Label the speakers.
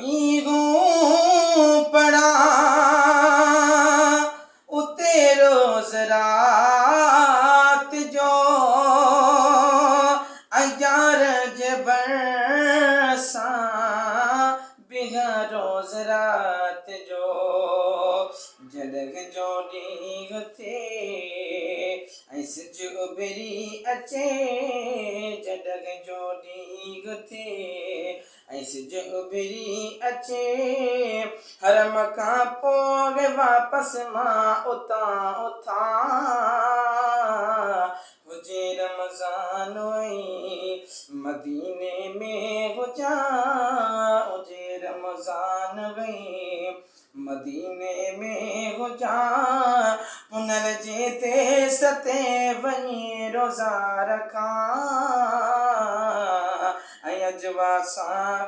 Speaker 1: ईगूं पढ़ा उते रोज़ रात जो अयार जे बरसां बिहा रोज़ रात जो जॾहिं जो ॾींहुं थिए ऐं सिज उभिरी अचे जॾहिं जो ॾींहुं थिए ऐं सिज उभिरी अचे हरम खां पोइ वापसि मां उतां हुजे रमज़ान ऐं मदीने में हुजां हुजे रमज़ान ऐं मदीने में हुजां पुनर्जे तेस ते वञी रोज़ा रखां ऐं अजवा सां